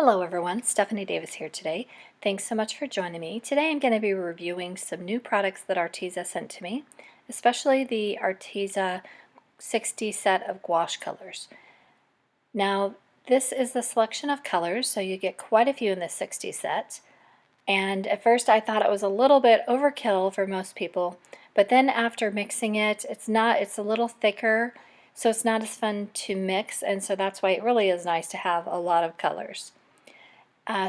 Hello everyone, Stephanie Davis here today. Thanks so much for joining me. Today I'm going to be reviewing some new products that Arteza sent to me, especially the Arteza 60 set of gouache colors. Now this is the selection of colors, so you get quite a few in this 60 set. And at first I thought it was a little bit overkill for most people, but then after mixing it, it's a little thicker, so it's not as fun to mix, and so that's why it really is nice to have a lot of colors.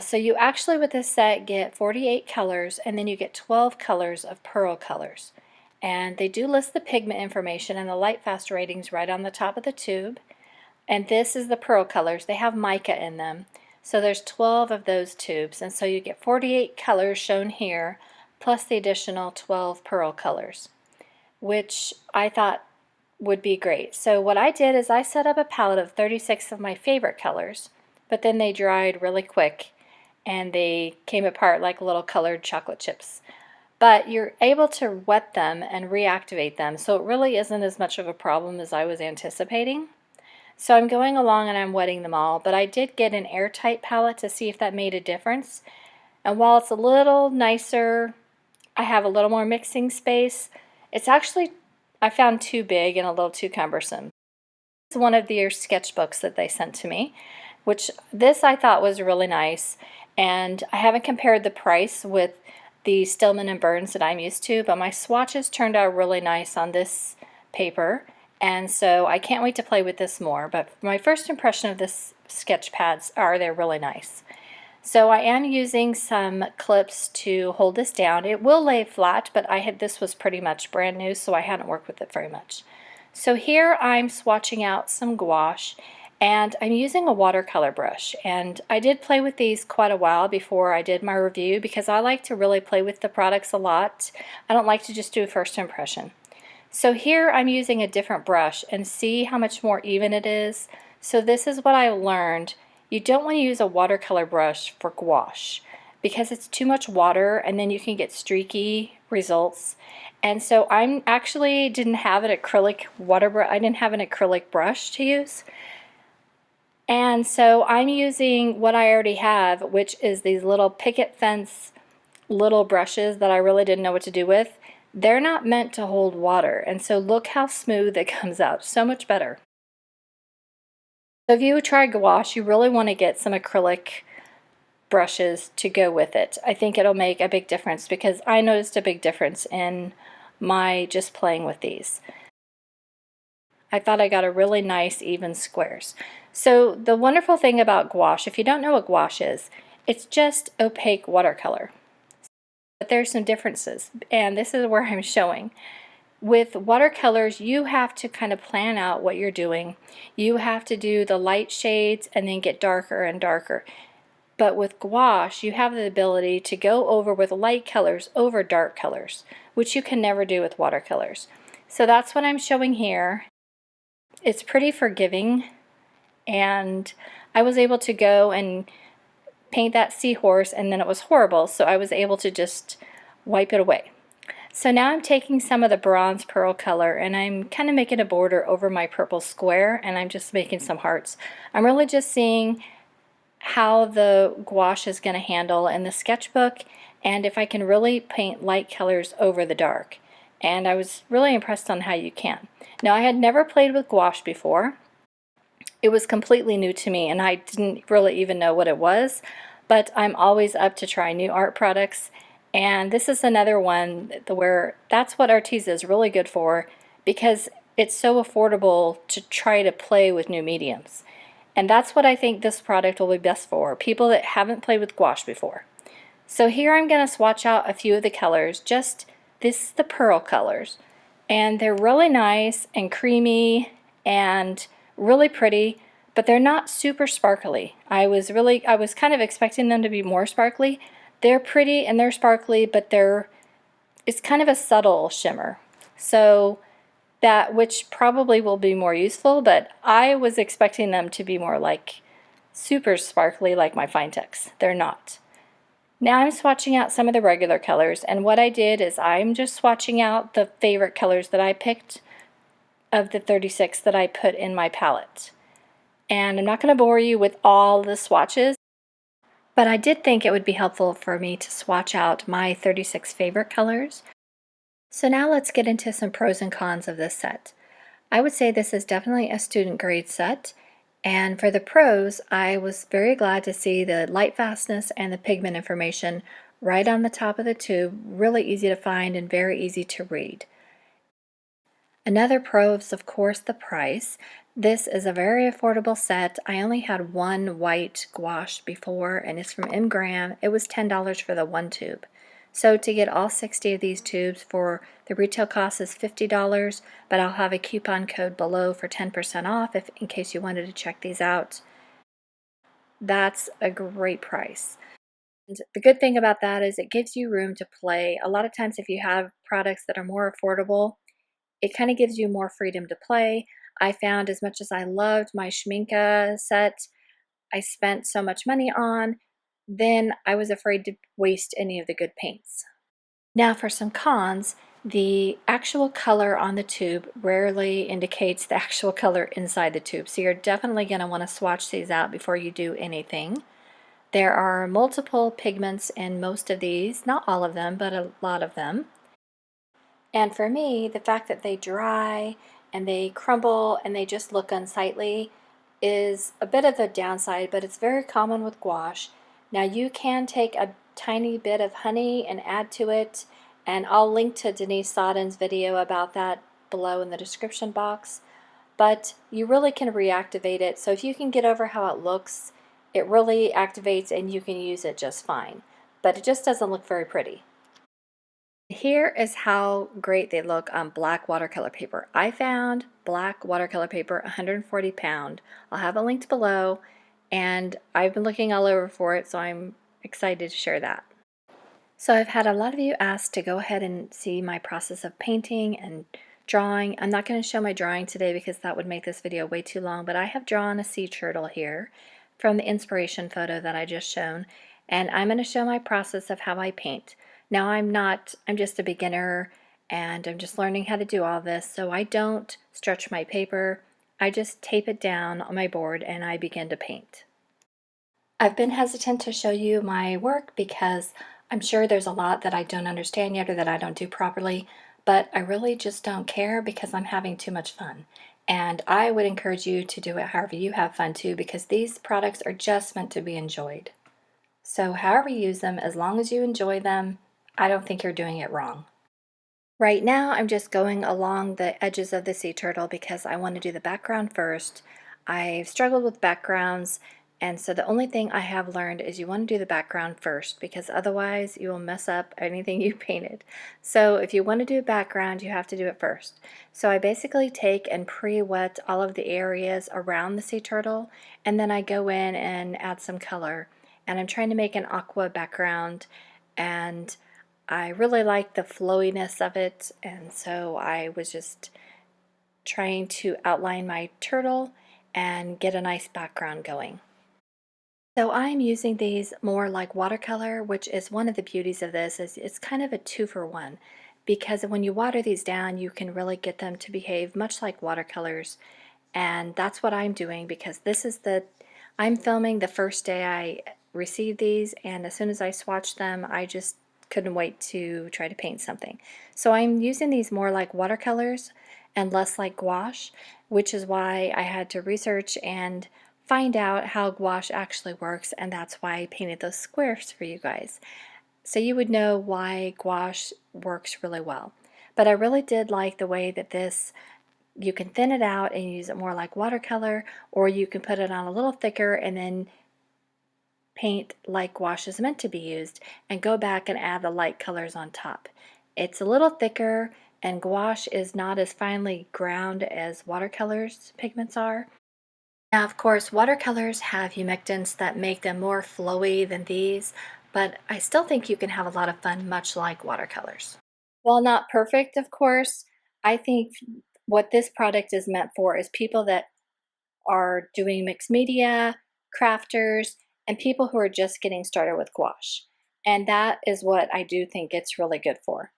So you actually with this set get 48 colors, and then you get 12 colors of pearl colors. And they do list the pigment information and the light fast ratings right on the top of the tube. And this is the pearl colors. They have mica in them. So there's 12 of those tubes, and so you get 48 colors shown here, plus the additional 12 pearl colors, which I thought would be great. So what I did is I set up a palette of 36 of my favorite colors, but then they dried really quick and they came apart like little colored chocolate chips. But you're able to wet them and reactivate them, so it really isn't as much of a problem as I was anticipating. So I'm going along and I'm wetting them all, but I did get an Airtight palette to see if that made a difference. And while it's a little nicer, I have a little more mixing space, it's actually, I found too big and a little too cumbersome. It's one of their sketchbooks that they sent to me, which this I thought was really nice. And I haven't compared the price with the Stillman & Burns that I'm used to, but my swatches turned out really nice on this paper. And so I can't wait to play with this more, but my first impression of this sketch pads are they're really nice. So I am using some clips to hold this down. It will lay flat, but this was pretty much brand new, so I hadn't worked with it very much. So here I'm swatching out some gouache, and I'm using a watercolor brush. And I did play with these quite a while before I did my review because I like to really play with the products a lot. I don't like to just do a first impression. So here I'm using a different brush, and see how much more even it is. So this is what I learned. You don't want to use a watercolor brush for gouache because it's too much water and then you can get streaky results. And so I actually didn't have an acrylic I didn't have an acrylic brush to use. And so I'm using what I already have, which is these little picket fence little brushes that I really didn't know what to do with. They're not meant to hold water, and so look how smooth it comes out, so much better. So if you try gouache, you really want to get some acrylic brushes to go with it. I think it'll make a big difference because I noticed a big difference in my just playing with these. I thought I got a really nice even squares. So the wonderful thing about gouache, if you don't know what gouache is, it's just opaque watercolor. But there's some differences, and this is where I'm showing. With watercolors, you have to kind of plan out what you're doing. You have to do the light shades and then get darker and darker. But with gouache, you have the ability to go over with light colors over dark colors, which you can never do with watercolors. So that's what I'm showing here. It's pretty forgiving, and I was able to go and paint that seahorse, and then it was horrible, so I was able to just wipe it away. So now I'm taking some of the bronze pearl color and I'm kind of making a border over my purple square, and I'm just making some hearts. I'm really just seeing how the gouache is going to handle in the sketchbook and if I can really paint light colors over the dark. And I was really impressed on how you can. Now I had never played with gouache before. It was completely new to me and I didn't really even know what it was, but I'm always up to try new art products, and this is another one where that's what Arteza is really good for because it's so affordable to try to play with new mediums. And that's what I think this product will be best for, people that haven't played with gouache before. So here I'm going to swatch out a few of the colors. This is the pearl colors, and they're really nice and creamy and really pretty, but they're not super sparkly. I was kind of expecting them to be more sparkly. They're pretty and they're sparkly, but it's kind of a subtle shimmer. So which probably will be more useful, but I was expecting them to be more like super sparkly like my Fintex. They're not. Now I'm swatching out some of the regular colors, and what I did is I'm just swatching out the favorite colors that I picked of the 36 that I put in my palette. And I'm not going to bore you with all the swatches. But I did think it would be helpful for me to swatch out my 36 favorite colors. So now let's get into some pros and cons of this set. I would say this is definitely a student grade set. And for the pros, I was very glad to see the light fastness and the pigment information right on the top of the tube, really easy to find and very easy to read. Another pro is, of course, the price. This is a very affordable set. I only had one white gouache before, and it's from M. Graham. It was $10 for the one tube. So to get all 60 of these tubes for the retail cost is $50, but I'll have a coupon code below for 10% off in case you wanted to check these out. That's a great price. And the good thing about that is it gives you room to play. A lot of times if you have products that are more affordable, it kind of gives you more freedom to play. I found as much as I loved my Schminke set, I spent so much money on, then I was afraid to waste any of the good paints. Now for some cons, the actual color on the tube rarely indicates the actual color inside the tube, so you're definitely going to want to swatch these out before you do anything. There are multiple pigments in most of these, not all of them, but a lot of them. And for me, the fact that they dry and they crumble and they just look unsightly is a bit of a downside, but it's very common with gouache. Now you can take a tiny bit of honey and add to it, and I'll link to Denise Sodden's video about that below in the description box, but you really can reactivate it. So if you can get over how it looks, it really activates and you can use it just fine, but it just doesn't look very pretty. Here is how great they look on black watercolor paper. I found black watercolor paper 140 pound. I'll have it linked below, and I've been looking all over for it, so I'm excited to share that. So I've had a lot of you ask to go ahead and see my process of painting and drawing. I'm not going to show my drawing today because that would make this video way too long, but I have drawn a sea turtle here from the inspiration photo that I just shown, and I'm going to show my process of how I paint. Now I'm just a beginner and I'm just learning how to do all this, so I don't stretch my paper. I just tape it down on my board and I begin to paint. I've been hesitant to show you my work because I'm sure there's a lot that I don't understand yet or that I don't do properly, but I really just don't care because I'm having too much fun. And I would encourage you to do it however you have fun too, because these products are just meant to be enjoyed. So however you use them, as long as you enjoy them, I don't think you're doing it wrong. Right now I'm just going along the edges of the sea turtle because I want to do the background first. I've struggled with backgrounds, and so the only thing I have learned is you want to do the background first because otherwise you will mess up anything you painted. So if you want to do a background, you have to do it first. So I basically take and pre-wet all of the areas around the sea turtle, and then I go in and add some color. And I'm trying to make an aqua background, and I really like the flowiness of it, and so I was just trying to outline my turtle and get a nice background going. So I'm using these more like watercolor, which is one of the beauties of this, is it's kind of a 2-for-1, because when you water these down you can really get them to behave much like watercolors, and that's what I'm doing because I'm filming the first day I received these, and as soon as I swatched them I just couldn't wait to try to paint something. So I'm using these more like watercolors and less like gouache, which is why I had to research and find out how gouache actually works, and that's why I painted those squares for you guys. So you would know why gouache works really well. But I really did like the way that you can thin it out and use it more like watercolor, or you can put it on a little thicker and then paint like gouache is meant to be used and go back and add the light colors on top. It's a little thicker, and gouache is not as finely ground as watercolors pigments are. Now of course watercolors have humectants that make them more flowy than these, but I still think you can have a lot of fun much like watercolors. While not perfect, of course, I think what this product is meant for is people that are doing mixed media, crafters, and people who are just getting started with gouache. And that is what I do think it's really good for.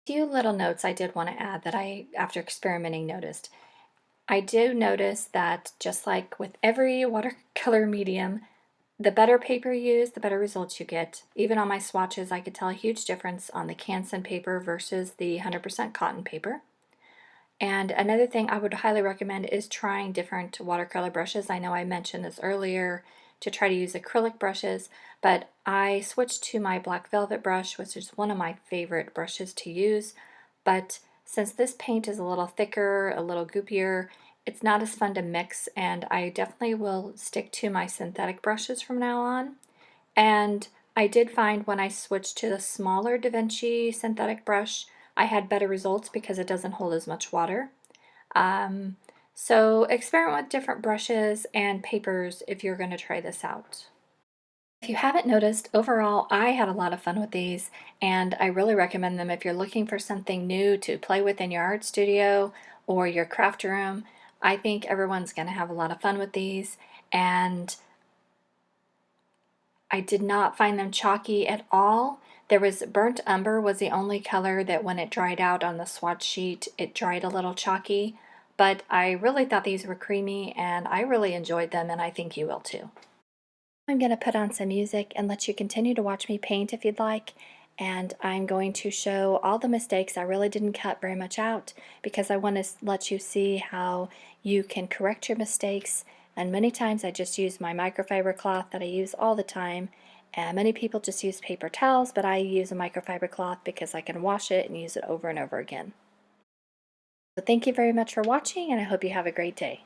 A few little notes I did want to add that I, after experimenting, noticed. I do notice that just like with every watercolor medium, The better paper you use, the better results you get. Even on my swatches, I could tell a huge difference on the Canson paper versus the 100% cotton paper. And another thing I would highly recommend is trying different watercolor brushes. I know I mentioned this earlier to try to use acrylic brushes, but I switched to my black velvet brush, which is one of my favorite brushes to use. But since this paint is a little thicker, a little goopier, it's not as fun to mix, and I definitely will stick to my synthetic brushes from now on. And I did find when I switched to the smaller Da Vinci synthetic brush, I had better results because it doesn't hold as much water. Um, so experiment with different brushes and papers if you're going to try this out. If you haven't noticed, overall I had a lot of fun with these, and I really recommend them if you're looking for something new to play with in your art studio or your craft room. I think everyone's going to have a lot of fun with these, and I did not find them chalky at all. There was burnt umber was the only color that when it dried out on the swatch sheet, it dried a little chalky, but I really thought these were creamy and I really enjoyed them, and I think you will too. I'm going to put on some music and let you continue to watch me paint if you'd like, and I'm going to show all the mistakes. I really didn't cut very much out because I want to let you see how you can correct your mistakes. And many times I just use my microfiber cloth that I use all the time, and many people just use paper towels, but I use a microfiber cloth because I can wash it and use it over and over again. So thank you very much for watching, and I hope you have a great day.